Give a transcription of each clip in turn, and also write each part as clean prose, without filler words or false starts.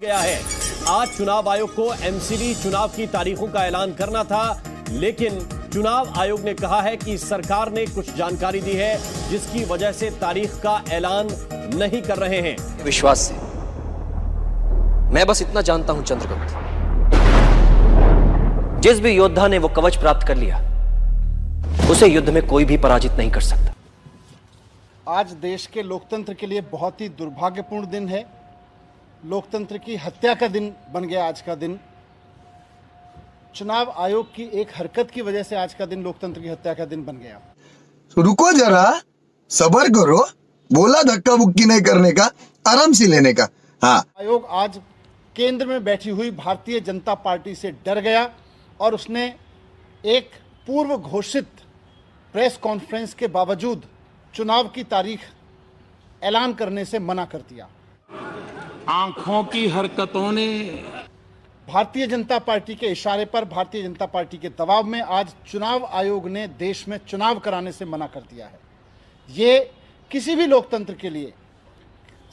गया है। आज चुनाव आयोग को एमसीडी चुनाव की तारीखों का ऐलान करना था, लेकिन चुनाव आयोग ने कहा है कि सरकार ने कुछ जानकारी दी है जिसकी वजह से तारीख का ऐलान नहीं कर रहे हैं। विश्वास से मैं बस इतना जानता हूं चंद्रगुप्त, जिस भी योद्धा ने वो कवच प्राप्त कर लिया उसे युद्ध में कोई भी पराजित नहीं कर सकता। आज देश के लोकतंत्र के लिए बहुत ही दुर्भाग्यपूर्ण दिन है। लोकतंत्र की हत्या का दिन बन गया आज का दिन। चुनाव आयोग की एक हरकत की वजह से आज का दिन लोकतंत्र की हत्या का दिन बन गया। रुको जरा, सब्र करो, बोला धक्का मुक्की नहीं करने का, आराम से लेने का। हाँ, आयोग आज केंद्र में बैठी हुई भारतीय जनता पार्टी से डर गया और उसने एक पूर्व घोषित प्रेस कॉन्फ्रेंस के बावजूद चुनाव की तारीख ऐलान करने से मना कर दिया। आंखों की हरकतों ने भारतीय जनता पार्टी के इशारे पर, भारतीय जनता पार्टी के दबाव में आज चुनाव आयोग ने देश में चुनाव कराने से मना कर दिया है। ये किसी भी लोकतंत्र के लिए,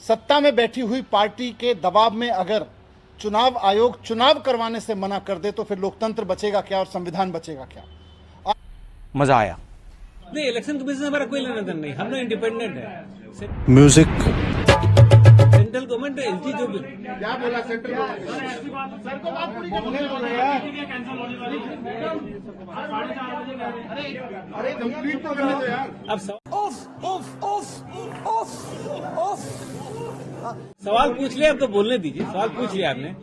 सत्ता में बैठी हुई पार्टी के दबाव में अगर चुनाव आयोग चुनाव करवाने से मना कर दे तो फिर लोकतंत्र बचेगा क्या और संविधान बचेगा क्या? मजा आया। नहीं, इलेक्शन कमीशन से हमारा कोई लेना देना नहीं, हम लोग इंडिपेंडेंट है। म्यूजिक सेंट्रल गवर्नमेंट एलजी जो क्या बोला सेंट्रल गवर्नमेंट? सर को बात पूरी अरे कंप्लीट तो करने दो यार। अब सवाल पूछ लिया, अब तो बोलने दीजिए। सवाल पूछ लिया आपने,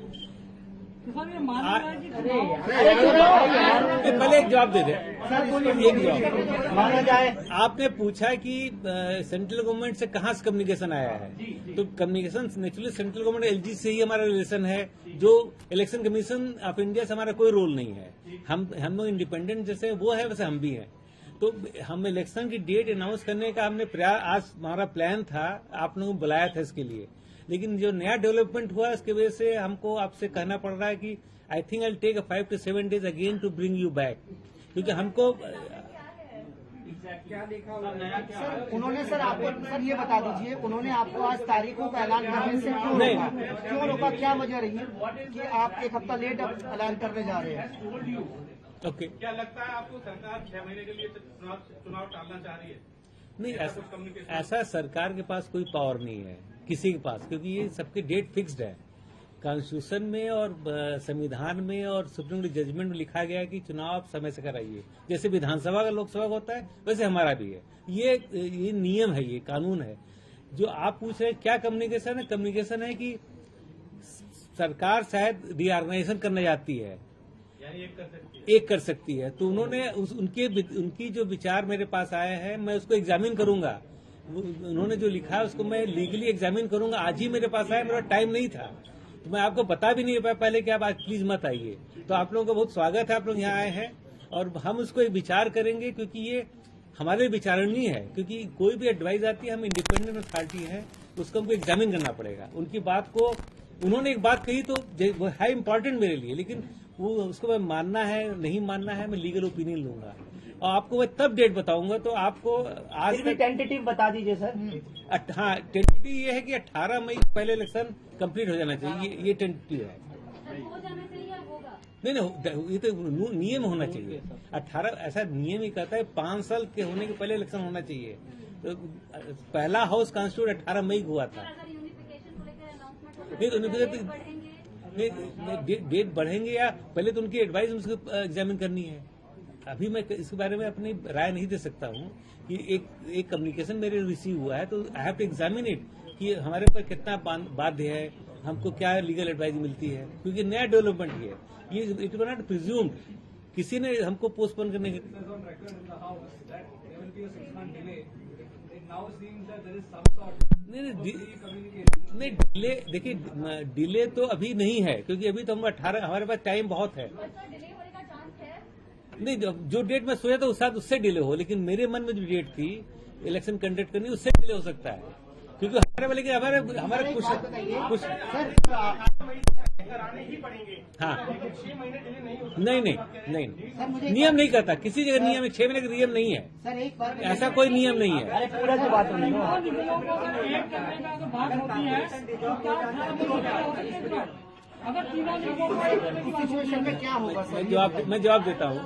पहले एक जवाब दे दे। एक जवाब माना जाए। आपने पूछा कि सेंट्रल गवर्नमेंट से कहाँ से कम्युनिकेशन आया है, तो communication naturally central government LG से ही हमारा रिलेशन है। जो इलेक्शन कमीशन ऑफ इंडिया से हमारा कोई रोल नहीं है। हम लोग इंडिपेंडेंट जैसे वो है वैसे हम भी हैं। तो हम इलेक्शन की डेट अनाउंस करने का हमने आज हमारा प्लान था, आप लोगों को बुलाया था इसके लिए, लेकिन जो नया डेवलपमेंट हुआ उसकी वजह से हमको आपसे कहना पड़ रहा है कि I think I take 5 to 7 days again to bring you back, क्योंकि हमको क्या देखा सर उन्होंने? सर आपको सर ये बता दीजिए, उन्होंने आपको आज तारीखों का ऐलान करने से क्यों रोका? क्या वजह रही है कि आप एक हफ्ता लेट ऐलान करने जा रहे हैं? ओके, क्या लगता है आपको सरकार 6 महीने के लिए चुनाव टालना चाह रही है? नहीं, ऐसा सरकार के पास कोई पावर नहीं है किसी के पास, क्योंकि ये सबकी डेट फिक्स्ड है। कॉन्स्टिट्यूशन में और संविधान में और सुप्रीम कोर्ट जजमेंट में लिखा गया है कि चुनाव आप समय से कराइए। जैसे विधानसभा का लोकसभा का होता है वैसे हमारा भी है। ये नियम है, ये कानून है। जो आप पूछ रहे हैं क्या कम्युनिकेशन है, कम्युनिकेशन है कि सरकार शायद रीऑर्गेनाइजेशन करने जाती है, एक कर सकती है। तो उन्होंने उनकी जो विचार मेरे पास आए हैं, मैं उसको एग्जामिन करूंगा। उन्होंने जो लिखा है उसको मैं लीगली एग्जामिन करूंगा। आज ही मेरे पास आया, मेरा टाइम नहीं था, तो मैं आपको बता भी नहीं पाया पहले कि आप आज प्लीज मत आइए। तो आप लोगों का बहुत स्वागत है, आप लोग यहाँ आए हैं और हम उसको एक विचार करेंगे, क्योंकि ये हमारे विचारणीय है। क्योंकि कोई भी एडवाइस आती है, हम इंडिपेंडेंट अथॉरिटी है, उसको हमको एग्जामिन करना पड़ेगा। उनकी बात को, उन्होंने एक बात कही तो वो है इम्पोर्टेंट मेरे लिए, लेकिन वो उसको मैं मानना है नहीं मानना है, मैं लीगल ओपिनियन लूंगा और आपको मैं तब डेट बताऊंगा। तो आपको आज टेंटेटिव बता दीजिए सर। हाँ, टेंटेटिव ये है कि 18 मई पहले इलेक्शन कंप्लीट हो जाना चाहिए, ये टेंटेटिव है। नहीं, ये तो नियम होना चाहिए। 18 ऐसा नियम ही कहता है 5 साल के होने के पहले इलेक्शन होना चाहिए। तो पहला हाउस कॉन्स्टिट्यूट 18 मई को हुआ था। डेट बढ़ेंगे या पहले तो उनकी एडवाइस उसको एग्जामिन करनी है। अभी मैं इसके बारे में अपनी राय नहीं दे सकता हूँ कि एक कम्युनिकेशन मेरे रिसीव हुआ है तो I have to examine it कि हमारे पर कितना बाध्य है, हमको क्या लीगल एडवाइस मिलती है, क्योंकि नया डेवलपमेंट ही है ये। इट वाज नॉट प्रिज्यूम्ड, किसी ने हमको पोस्टपोन करने के नहीं डिले। देखिए, डिले तो अभी नहीं है, क्योंकि अभी तो हम 18, हमारे पास टाइम बहुत है। नहीं, जो डेट में सोचा था उससे डिले हो, लेकिन मेरे मन में जो डेट थी इलेक्शन कंडक्ट करनी, उससे डिले हो सकता है, क्योंकि हमारे कुछ कराने ही पड़ेंगे। हाँ, 6 महीने डिले नहीं हो सकता। नहीं, नियम नहीं करता, किसी जगह नियम है, 6 महीने का नियम नहीं है सर एक बार ऐसा कोई नियम नहीं है। सिचुएशन में क्या होगा सर? मैं जवाब देता हूँ।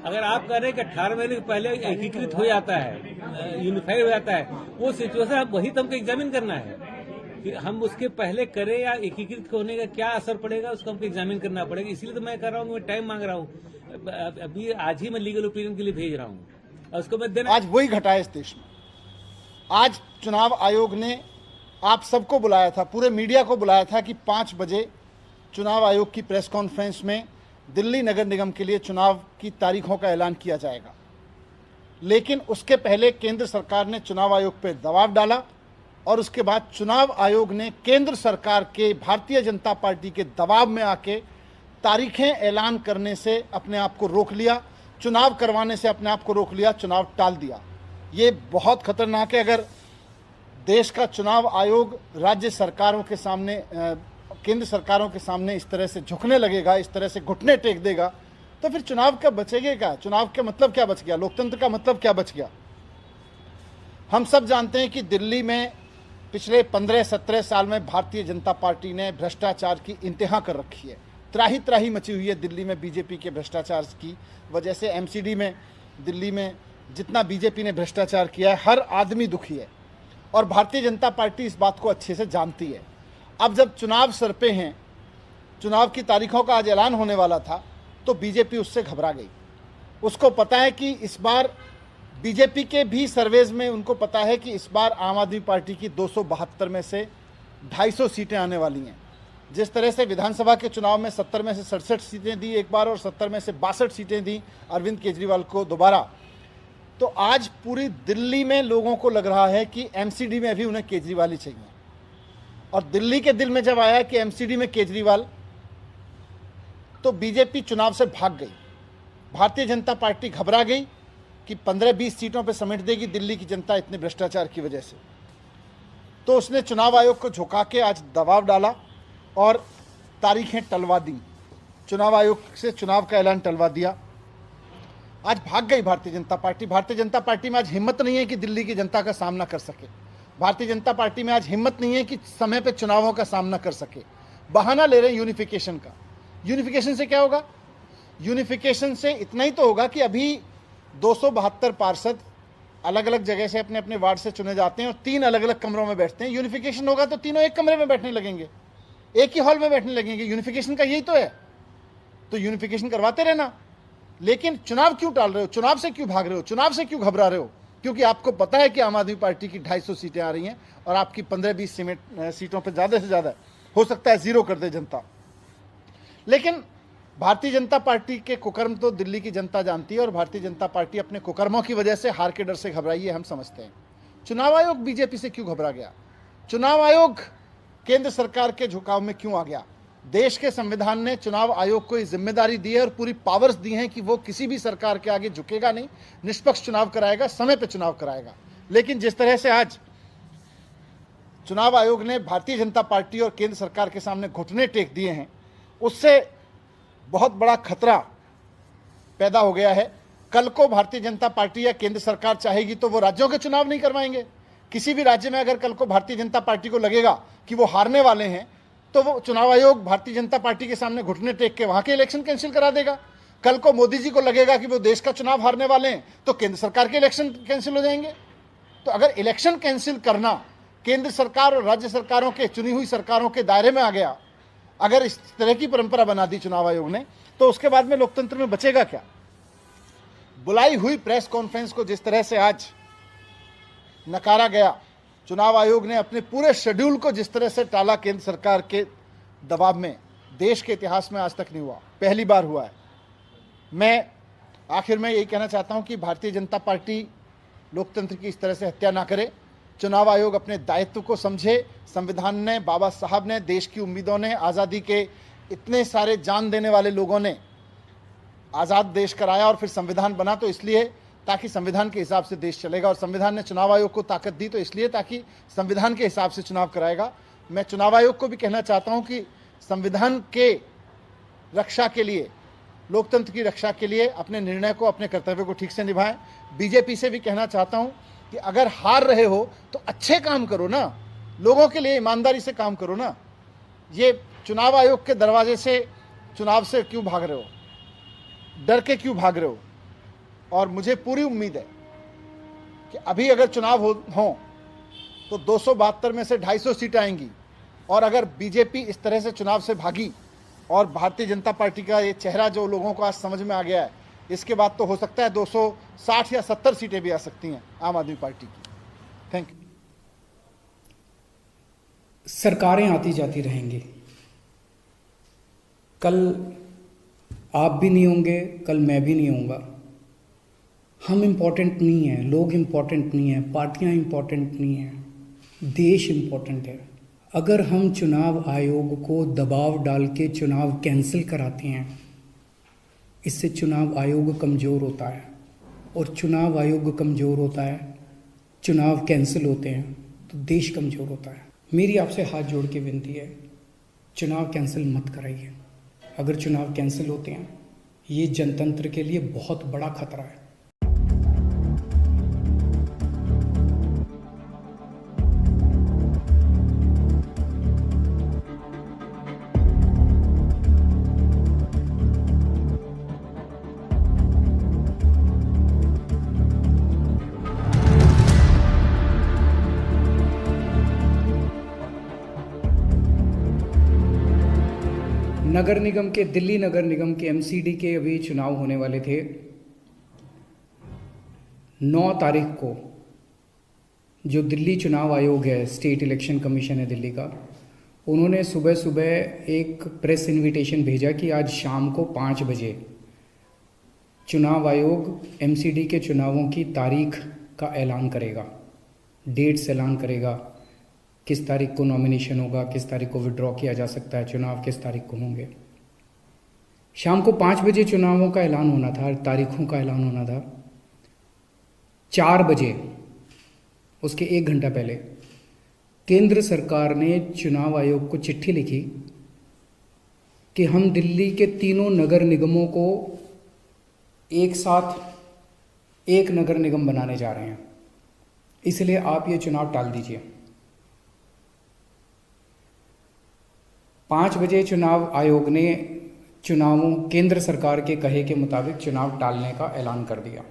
अगर आप कह रहे हैं कि 18 महीने के पहले एकीकृत हो जाता है, यूनिफाइड हो जाता है, वो सिचुएशन वही तो हमको एग्जामिन करना है कि हम उसके पहले करें या एकीकृत होने का क्या असर पड़ेगा, उसको हमको एग्जामिन करना पड़ेगा। इसलिए तो मैं कह रहा हूँ, मैं टाइम मांग रहा हूँ। अभी आज ही मैं लीगल ओपिनियन के लिए भेज रहा हूँ और उसको मैं देना। आज वही घटा है इस देश में। आज चुनाव आयोग ने आप सबको बुलाया था, पूरे मीडिया को बुलाया था कि 5 बजे चुनाव आयोग की प्रेस कॉन्फ्रेंस में दिल्ली नगर निगम के लिए चुनाव की तारीखों का ऐलान किया जाएगा। लेकिन उसके पहले केंद्र सरकार ने चुनाव आयोग पर दबाव डाला और उसके बाद चुनाव आयोग ने केंद्र सरकार के भारतीय जनता पार्टी के दबाव में आके तारीखें ऐलान करने से अपने आप को रोक लिया, चुनाव करवाने से अपने आप को रोक लिया, चुनाव टाल दिया। ये बहुत खतरनाक है। अगर देश का चुनाव आयोग राज्य सरकारों के सामने, केंद्र सरकारों के सामने इस तरह से झुकने लगेगा, इस तरह से घुटने टेक देगा, तो फिर चुनाव का बचेगा क्या? चुनाव का मतलब क्या बच गया? लोकतंत्र का मतलब क्या बच गया? हम सब जानते हैं कि दिल्ली में पिछले 15-17 साल में भारतीय जनता पार्टी ने भ्रष्टाचार की इंतहा कर रखी है। त्राही त्राही मची हुई है दिल्ली में बीजेपी के भ्रष्टाचार की वजह से। एमसीडी में दिल्ली में जितना बीजेपी ने भ्रष्टाचार किया है, हर आदमी दुखी है और भारतीय जनता पार्टी इस बात को अच्छे से जानती है। अब जब चुनाव सर पे हैं, चुनाव की तारीखों का आज ऐलान होने वाला था, तो बीजेपी उससे घबरा गई। उसको पता है कि इस बार बीजेपी के भी सर्वेज में उनको पता है कि इस बार आम आदमी पार्टी की 272 में से 250 सीटें आने वाली हैं। जिस तरह से विधानसभा के चुनाव में 70 में से 67 सीटें दी एक बार और 70 में से 62 सीटें दी अरविंद केजरीवाल को दोबारा, तो आज पूरी दिल्ली में लोगों को लग रहा है कि एमसीडी में भी उन्हें केजरीवाल ही चाहिए। और दिल्ली के दिल में जब आया कि एमसीडी में केजरीवाल, तो बीजेपी चुनाव से भाग गई। भारतीय जनता पार्टी घबरा गई कि 15-20 सीटों पर समेट देगी दिल्ली की जनता इतने भ्रष्टाचार की वजह से। तो उसने चुनाव आयोग को झुका के आज दबाव डाला और तारीखें टलवा दी, चुनाव आयोग से चुनाव का ऐलान टलवा दिया। आज भाग गई भारतीय जनता पार्टी। भारतीय जनता पार्टी में आज हिम्मत नहीं है कि दिल्ली की जनता का सामना कर सके। भारतीय जनता पार्टी में आज हिम्मत नहीं है कि समय पे चुनावों का सामना कर सके। बहाना ले रहे हैं यूनिफिकेशन का। यूनिफिकेशन से क्या होगा? यूनिफिकेशन से इतना ही तो होगा कि अभी 272 पार्षद अलग अलग जगह से अपने अपने वार्ड से चुने जाते हैं और 3 अलग अलग कमरों में बैठते हैं। यूनिफिकेशन होगा तो तीनों एक कमरे में बैठने लगेंगे, एक ही हॉल में बैठने लगेंगे। यूनिफिकेशन का यही तो है। तो यूनिफिकेशन करवाते रहना। लेकिन चुनाव क्यों टाल रहे हो? चुनाव से क्यों भाग रहे हो? चुनाव से क्यों घबरा रहे हो? क्योंकि आपको पता है कि आम आदमी पार्टी की 250 सीटें आ रही हैं और आपकी 15-20 सीटों पर ज़्यादा से ज़्यादा हो सकता है जीरो कर दे जनता। लेकिन भारतीय जनता पार्टी के कुकर्म तो दिल्ली की जनता जानती है और भारतीय जनता पार्टी अपने कुकर्मों की वजह से, हार के डर से घबराई है, हम समझते हैं। चुनाव आयोग बीजेपी से क्यों घबरा गया? चुनाव आयोग केंद्र सरकार के झुकाव में क्यों आ गया? देश के संविधान ने चुनाव आयोग को ये जिम्मेदारी दी है और पूरी पावर्स दी हैं कि वो किसी भी सरकार के आगे झुकेगा नहीं, निष्पक्ष चुनाव कराएगा, समय पर चुनाव कराएगा। लेकिन जिस तरह से आज चुनाव आयोग ने भारतीय जनता पार्टी और केंद्र सरकार के सामने घुटने टेक दिए हैं, उससे बहुत बड़ा खतरा पैदा हो गया है। कल को भारतीय जनता पार्टी या केंद्र सरकार चाहेगी तो वो राज्यों के चुनाव नहीं करवाएंगे। किसी भी राज्य में अगर कल को भारतीय जनता पार्टी को लगेगा कि वो हारने वाले हैं, तो वो चुनाव आयोग भारतीय जनता पार्टी के सामने घुटने टेक के वहां के इलेक्शन कैंसिल करा देगा। कल को मोदी जी को लगेगा कि वो देश का चुनाव हारने वाले हैं, तो केंद्र सरकार के इलेक्शन कैंसिल हो जाएंगे। तो अगर इलेक्शन कैंसिल करना केंद्र सरकार और राज्य सरकारों के, चुनी हुई सरकारों के दायरे में आ गया, अगर इस तरह की परंपरा बना दी चुनाव आयोग ने, तो उसके बाद में लोकतंत्र में बचेगा क्या? बुलाई हुई प्रेस कॉन्फ्रेंस को जिस तरह से आज नकारा गया, चुनाव आयोग ने अपने पूरे शेड्यूल को जिस तरह से टाला केंद्र सरकार के दबाव में, देश के इतिहास में आज तक नहीं हुआ, पहली बार हुआ है। मैं आखिर में यही कहना चाहता हूं कि भारतीय जनता पार्टी लोकतंत्र की इस तरह से हत्या ना करे। चुनाव आयोग अपने दायित्व को समझे। संविधान ने, बाबा साहब ने, देश की उम्मीदों ने, आज़ादी के इतने सारे जान देने वाले लोगों ने आज़ाद देश कराया और फिर संविधान बना तो इसलिए ताकि संविधान के हिसाब से देश चलेगा, और संविधान ने चुनाव आयोग को ताकत दी तो इसलिए ताकि संविधान के हिसाब से चुनाव कराएगा। मैं चुनाव आयोग को भी कहना चाहता हूं कि संविधान के रक्षा के लिए, लोकतंत्र की रक्षा के लिए अपने निर्णय को, अपने कर्तव्य को ठीक से निभाएं। बीजेपी से भी कहना चाहता हूं कि अगर हार रहे हो तो अच्छे काम करो ना, लोगों के लिए ईमानदारी से काम करो ना। ये चुनाव आयोग के दरवाजे से चुनाव से क्यों भाग रहे हो, डर के क्यों भाग रहे हो? और मुझे पूरी उम्मीद है कि अभी अगर चुनाव हो तो 272 में से 250 सीटें आएंगी। और अगर बीजेपी इस तरह से चुनाव से भागी और भारतीय जनता पार्टी का ये चेहरा जो लोगों को आज समझ में आ गया है, इसके बाद तो हो सकता है 260 या 70 सीटें भी आ सकती हैं आम आदमी पार्टी की। Thank you. सरकारें आती जाती रहेंगी, कल आप भी नहीं होंगे, कल मैं भी नहीं होऊंगा। हम इम्पोर्टेंट नहीं हैं, लोग इम्पोर्टेंट नहीं हैं, पार्टियां इम्पोर्टेंट नहीं हैं, देश इम्पोर्टेंट है। अगर हम चुनाव आयोग को दबाव डाल के चुनाव कैंसिल कराते हैं, इससे चुनाव आयोग कमज़ोर होता है, और चुनाव आयोग कमज़ोर होता है, चुनाव कैंसिल होते हैं तो देश कमज़ोर होता है। मेरी आपसे हाथ जोड़ के विनती है, चुनाव कैंसिल मत कराइए। अगर चुनाव कैंसिल होते हैं, ये जनतंत्र के लिए बहुत बड़ा खतरा है। नगर निगम के, दिल्ली नगर निगम के एमसीडी के अभी चुनाव होने वाले थे। 9 तारीख को जो दिल्ली चुनाव आयोग है, स्टेट इलेक्शन कमीशन है दिल्ली का, उन्होंने सुबह सुबह एक प्रेस इनविटेशन भेजा कि आज शाम को 5 बजे चुनाव आयोग एमसीडी के चुनावों की तारीख का ऐलान करेगा, डेट्स ऐलान करेगा, किस तारीख को नॉमिनेशन होगा, किस तारीख को विड्रॉ किया जा सकता है, चुनाव किस तारीख को होंगे। शाम को 5 बजे चुनावों का ऐलान होना था, तारीखों का ऐलान होना था। 4 बजे, उसके 1 घंटा पहले, केंद्र सरकार ने चुनाव आयोग को चिट्ठी लिखी कि हम दिल्ली के तीनों नगर निगमों को एक साथ एक नगर निगम बनाने जा रहे हैं, इसलिए आप ये चुनाव टाल दीजिए। 5 बजे चुनाव आयोग ने चुनावों, केंद्र सरकार के कहे के मुताबिक चुनाव टालने का ऐलान कर दिया।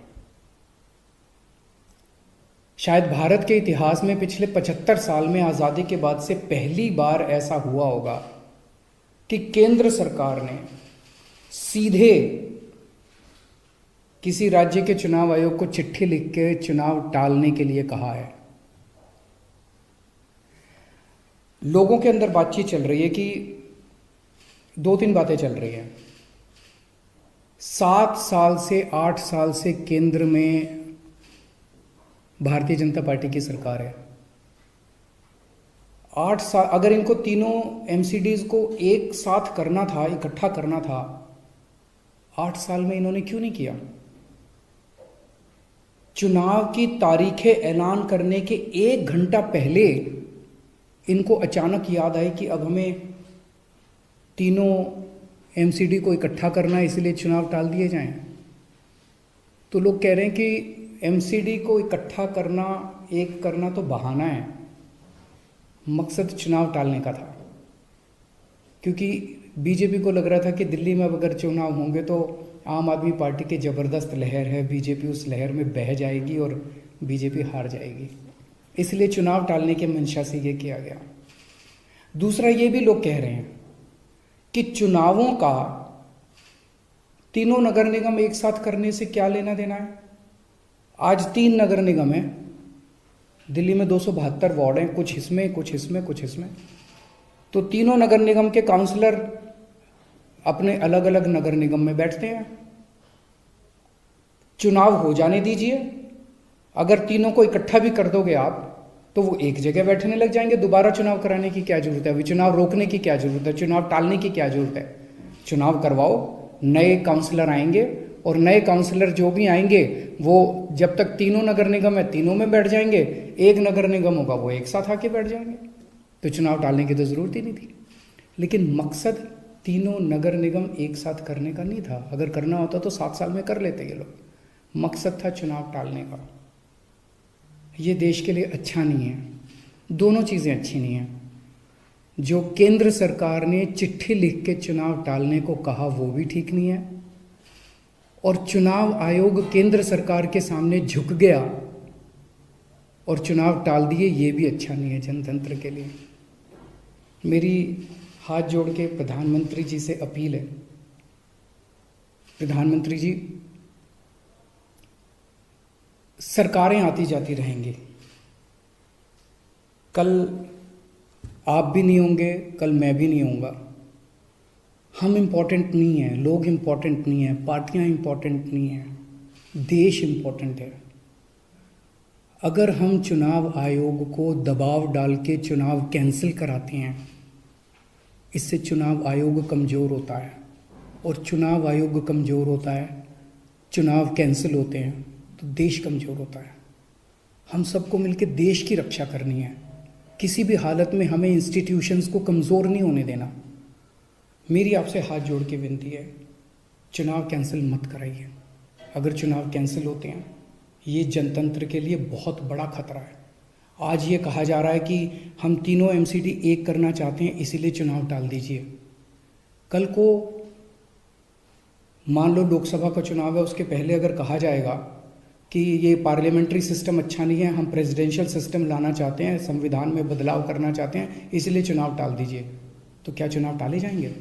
शायद भारत के इतिहास में पिछले 75 साल में आज़ादी के बाद से पहली बार ऐसा हुआ होगा कि केंद्र सरकार ने सीधे किसी राज्य के चुनाव आयोग को चिट्ठी लिख के चुनाव टालने के लिए कहा है। लोगों के अंदर बातचीत चल रही है कि 2-3 बातें चल रही हैं। 7 साल से 8 साल से केंद्र में भारतीय जनता पार्टी की सरकार है। 8 साल, अगर इनको तीनों एमसीडीज को एक साथ करना था, इकट्ठा करना था, 8 साल में इन्होंने क्यों नहीं किया? चुनाव की तारीखें ऐलान करने के 1 घंटा पहले इनको अचानक याद आई कि अब हमें तीनों एमसीडी को इकट्ठा करना है, इसलिए चुनाव टाल दिए जाएं। तो लोग कह रहे हैं कि एमसीडी को इकट्ठा करना, एक करना तो बहाना है, मकसद चुनाव टालने का था। क्योंकि बीजेपी को लग रहा था कि दिल्ली में अब अगर चुनाव होंगे तो आम आदमी पार्टी की ज़बरदस्त लहर है, बीजेपी उस लहर में बह जाएगी और बीजेपी हार जाएगी, इसलिए चुनाव टालने के मंशा से ये किया गया। दूसरा, ये भी लोग कह रहे हैं कि चुनावों का तीनों नगर निगम एक साथ करने से क्या लेना देना है। आज 3 नगर निगम है दिल्ली में, 272 वार्ड हैं, कुछ इसमें कुछ इसमें कुछ इसमें। तो तीनों नगर निगम के काउंसलर अपने अलग अलग नगर निगम में बैठते हैं। चुनाव हो जाने दीजिए, अगर तीनों को इकट्ठा भी कर दोगे आप तो वो एक जगह बैठने लग जाएंगे। दोबारा चुनाव कराने की क्या जरूरत है? अभी चुनाव रोकने की क्या जरूरत है? चुनाव टालने की क्या जरूरत है? चुनाव करवाओ, नए काउंसलर आएंगे और नए काउंसलर जो भी आएंगे वो जब तक तीनों नगर निगम है तीनों में बैठ जाएंगे, एक नगर निगम होगा वो एक साथ आके बैठ जाएंगे। तो चुनाव टालने की तो जरूरत ही नहीं थी। लेकिन मकसद तीनों नगर निगम एक साथ करने का नहीं था। अगर करना होता तो 7 साल में कर लेते ये लोग। मकसद था चुनाव टालने का। ये देश के लिए अच्छा नहीं है। दोनों चीज़ें अच्छी नहीं हैं। जो केंद्र सरकार ने चिट्ठी लिख के चुनाव टालने को कहा वो भी ठीक नहीं है, और चुनाव आयोग केंद्र सरकार के सामने झुक गया और चुनाव टाल दिए, ये भी अच्छा नहीं है जनतंत्र के लिए। मेरी हाथ जोड़ के प्रधानमंत्री जी से अपील है, प्रधानमंत्री जी, सरकारें आती जाती रहेंगी, कल आप भी नहीं होंगे, कल मैं भी नहीं होऊंगा। हम इम्पोर्टेंट नहीं हैं, लोग इम्पोर्टेंट नहीं हैं, पार्टियां इम्पोर्टेंट नहीं हैं, देश इम्पोर्टेंट है। अगर हम चुनाव आयोग को दबाव डाल के चुनाव कैंसिल कराते हैं, इससे चुनाव आयोग कमज़ोर होता है, और चुनाव आयोग कमज़ोर होता है, चुनाव कैंसिल होते हैं तो देश कमज़ोर होता है। हम सबको मिलकर देश की रक्षा करनी है। किसी भी हालत में हमें इंस्टीट्यूशंस को कमज़ोर नहीं होने देना। मेरी आपसे हाथ जोड़ के विनती है, चुनाव कैंसिल मत कराइए। अगर चुनाव कैंसिल होते हैं, ये जनतंत्र के लिए बहुत बड़ा खतरा है। आज ये कहा जा रहा है कि हम तीनों एमसीडी एक करना चाहते हैं, इसीलिए चुनाव टाल दीजिए। कल को मान लो लोकसभा का चुनाव है, उसके पहले अगर कहा जाएगा कि ये पार्लियामेंट्री सिस्टम अच्छा नहीं है, हम प्रेसिडेंशियल सिस्टम लाना चाहते हैं, संविधान में बदलाव करना चाहते हैं, इसलिए चुनाव टाल दीजिए, तो क्या चुनाव टाले जाएंगे?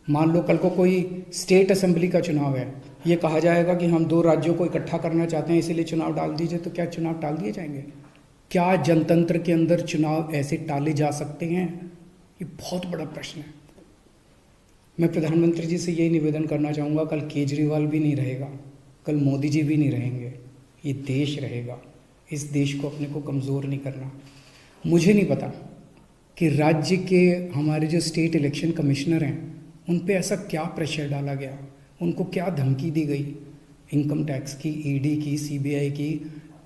मान लो कल को कोई स्टेट असेंबली का चुनाव है, ये कहा जाएगा कि हम 2 राज्यों को इकट्ठा करना चाहते हैं, इसीलिए चुनाव टाल दीजिए, तो क्या चुनाव टाल दिए जाएंगे? क्या जनतंत्र के अंदर चुनाव ऐसे टाले जा सकते हैं? ये बहुत बड़ा प्रश्न है। मैं प्रधानमंत्री जी से यही निवेदन करना चाहूँगा, कल केजरीवाल भी नहीं रहेगा, कल मोदी जी भी नहीं रहेंगे, ये देश रहेगा। इस देश को अपने को कमज़ोर नहीं करना। मुझे नहीं पता कि राज्य के हमारे जो स्टेट इलेक्शन कमिश्नर हैं, उन पे ऐसा क्या प्रेशर डाला गया, उनको क्या धमकी दी गई, इनकम टैक्स की, ईडी की, सीबीआई की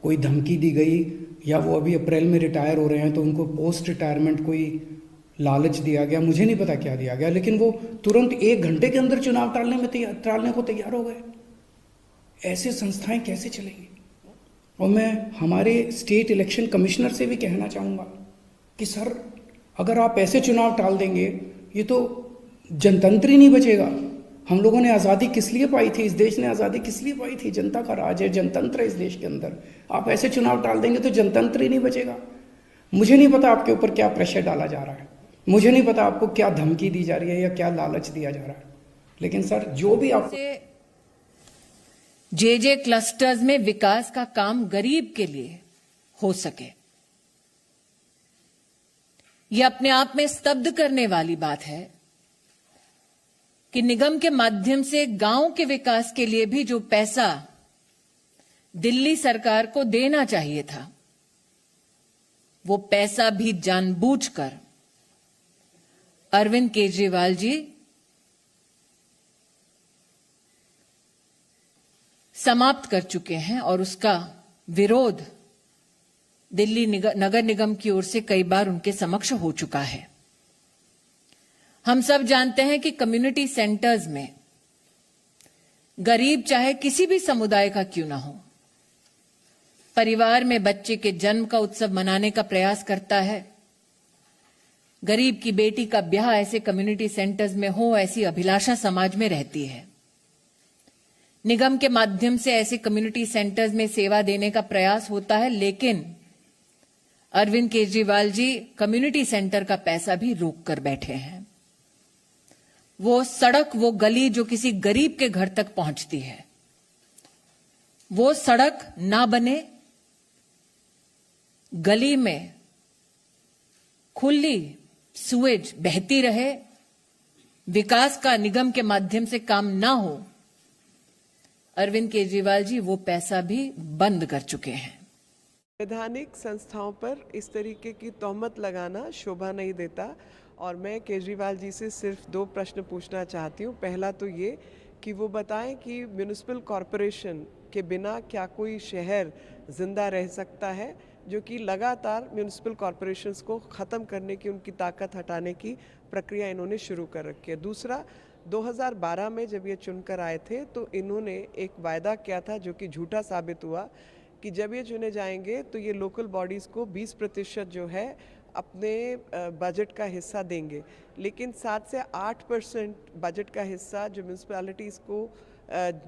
कोई धमकी दी गई, या वो अभी अप्रैल में रिटायर हो रहे हैं तो उनको पोस्ट रिटायरमेंट कोई लालच दिया गया, मुझे नहीं पता क्या दिया गया, लेकिन वो तुरंत 1 घंटे के अंदर चुनाव टालने को तैयार हो गए। ऐसे संस्थाएं कैसे चलेंगी? और मैं हमारे स्टेट इलेक्शन कमिश्नर से भी कहना चाहूँगा कि सर, अगर आप ऐसे चुनाव टाल देंगे, ये तो जनतंत्र ही नहीं बचेगा। हम लोगों ने आज़ादी किस लिए पाई थी? इस देश ने आज़ादी किस लिए पाई थी? जनता का राज है, जनतंत्र है इस देश के अंदर। आप ऐसे चुनाव टाल देंगे तो जनतंत्र ही नहीं बचेगा। मुझे नहीं पता आपके ऊपर क्या प्रेशर डाला जा रहा है, मुझे नहीं पता आपको क्या धमकी दी जा रही है या क्या लालच दिया जा रहा है, लेकिन सर जो भी आप जे क्लस्टर्स में विकास का काम गरीब के लिए हो सके, यह अपने आप में स्तब्ध करने वाली बात है कि निगम के माध्यम से गांव के विकास के लिए भी जो पैसा दिल्ली सरकार को देना चाहिए था, वो पैसा भी जानबूझकर अरविंद केजरीवाल जी समाप्त कर चुके हैं, और उसका विरोध दिल्ली नगर निगम की ओर से कई बार उनके समक्ष हो चुका है। हम सब जानते हैं कि कम्युनिटी सेंटर्स में गरीब चाहे किसी भी समुदाय का क्यों ना हो, परिवार में बच्चे के जन्म का उत्सव मनाने का प्रयास करता है। गरीब की बेटी का ब्याह ऐसे कम्युनिटी सेंटर्स में हो, ऐसी अभिलाषा समाज में रहती है। निगम के माध्यम से ऐसे कम्युनिटी सेंटर्स में सेवा देने का प्रयास होता है, लेकिन अरविंद केजरीवाल जी कम्युनिटी सेंटर का पैसा भी रोक कर बैठे हैं। वो सड़क, वो गली जो किसी गरीब के घर तक पहुंचती है, वो सड़क ना बने, गली में खुली सुएज बहती रहे, विकास का निगम के माध्यम से काम ना हो, अरविंद केजरीवाल जी वो पैसा भी बंद कर चुके हैं। वैधानिक संस्थाओं पर इस तरीके की तोहमत लगाना शोभा नहीं देता, और मैं केजरीवाल जी से सिर्फ 2 प्रश्न पूछना चाहती हूँ। पहला तो ये कि वो बताएं कि म्युनिसिपल कॉरपोरेशन के बिना क्या कोई शहर जिंदा रह सकता है। जो कि लगातार म्यूनिसिपल कॉरपोरेशंस को ख़त्म करने की, उनकी ताकत हटाने की प्रक्रिया इन्होंने शुरू कर रखी है। दूसरा, 2012 में जब ये चुनकर आए थे तो इन्होंने एक वायदा किया था जो कि झूठा साबित हुआ कि जब ये चुने जाएंगे तो ये लोकल बॉडीज़ को 20% जो है अपने बजट का हिस्सा देंगे, लेकिन 7 से 8% बजट का हिस्सा जो म्यूनिसिपैलिटीज़ को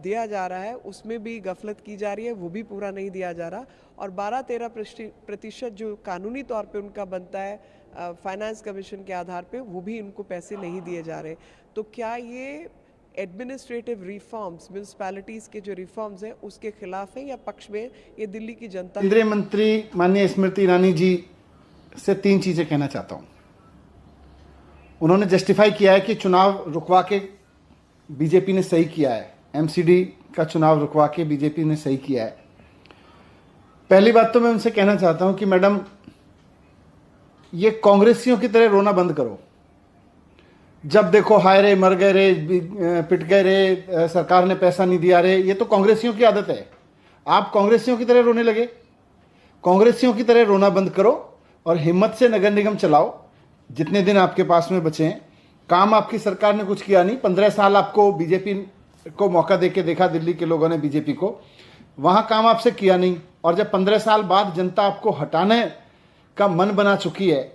दिया जा रहा है उसमें भी गफलत की जा रही है, वो भी पूरा नहीं दिया जा रहा। और 12-13% जो कानूनी तौर पे उनका बनता है फाइनेंस कमीशन के आधार पे, वो भी उनको पैसे नहीं दिए जा रहे। तो क्या ये एडमिनिस्ट्रेटिव रिफॉर्म्स, म्यूनिसिपैलिटीज़ के जो रिफॉर्म्स हैं उसके खिलाफ है या पक्ष में, ये दिल्ली की जनता। केंद्रीय मंत्री माननीय स्मृति ईरानी जी से 3 चीज़ें कहना चाहता हूँ। उन्होंने जस्टिफाई किया है कि चुनाव रुकवा के बीजेपी ने सही किया है, एमसीडी का चुनाव रुकवा के बीजेपी ने सही किया है। पहली बात तो मैं उनसे कहना चाहता हूं कि मैडम, ये कांग्रेसियों की तरह रोना बंद करो। जब देखो हाय रे, मर गए रे, पिट गए रे, सरकार ने पैसा नहीं दिया रे, ये तो कांग्रेसियों की आदत है। आप कांग्रेसियों की तरह रोने लगे। कांग्रेसियों की तरह रोना बंद करो और हिम्मत से नगर निगम चलाओ जितने दिन आपके पास में बचे हैं। काम आपकी सरकार ने कुछ किया नहीं। 15 साल आपको बीजेपी को मौका देके देखा, दिल्ली के लोगों ने बीजेपी को, वहां काम आपसे किया नहीं। और जब 15 साल बाद जनता आपको हटाने का मन बना चुकी है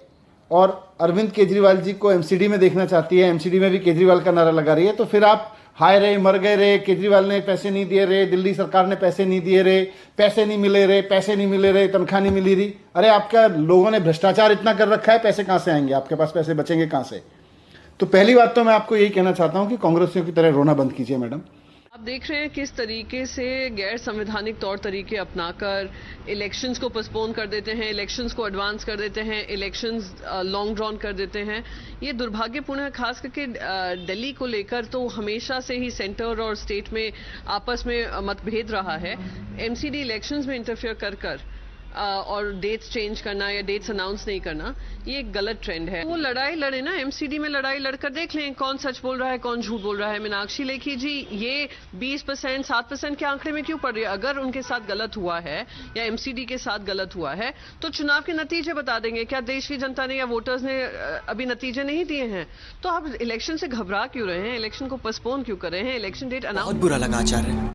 और अरविंद केजरीवाल जी को एमसीडी में देखना चाहती है, एमसीडी में भी केजरीवाल का नारा लगा रही है, तो फिर आप हाय रे, मर गए रे, केजरीवाल ने पैसे नहीं दिए रे, दिल्ली सरकार ने पैसे नहीं दिए रे, पैसे नहीं मिले रे, पैसे नहीं मिले रे, तनख्वाह नहीं मिली रही। अरे आपका लोगों ने भ्रष्टाचार इतना कर रखा है, पैसे कहां से आएंगे? आपके पास पैसे बचेंगे कहां से? तो पहली बात तो मैं आपको यही कहना चाहता हूं कि कांग्रेसियों की तरह रोना बंद कीजिए मैडम। आप देख रहे हैं किस तरीके से गैर संवैधानिक तौर तरीके अपनाकर इलेक्शंस को पोस्टपोन कर देते हैं, इलेक्शंस को एडवांस कर देते हैं, इलेक्शंस लॉन्ग ड्रॉन कर देते हैं। ये दुर्भाग्यपूर्ण है, खास करके दिल्ली को लेकर तो हमेशा से ही सेंटर और स्टेट में आपस में मतभेद रहा है। एमसीडी इलेक्शंस में इंटरफेयर कर और डेट्स चेंज करना या डेट्स अनाउंस नहीं करना, ये एक गलत ट्रेंड है। वो लड़ाई लड़े ना, एमसीडी में लड़ाई लड़कर देख लें कौन सच बोल रहा है, कौन झूठ बोल रहा है। मीनाक्षी लेखी जी ये 20%, 7% के आंकड़े में क्यों पड़ रही है? अगर उनके साथ गलत हुआ है या एमसीडी के साथ गलत हुआ है तो चुनाव के नतीजे बता देंगे। क्या देश की जनता ने या वोटर्स ने अभी नतीजे नहीं दिए हैं? तो आप इलेक्शन से घबरा क्यों रहे हैं? इलेक्शन को पोस्टपोन क्यों कर रहे हैं? Election date announce. बहुत बुरा लगा आचार्य।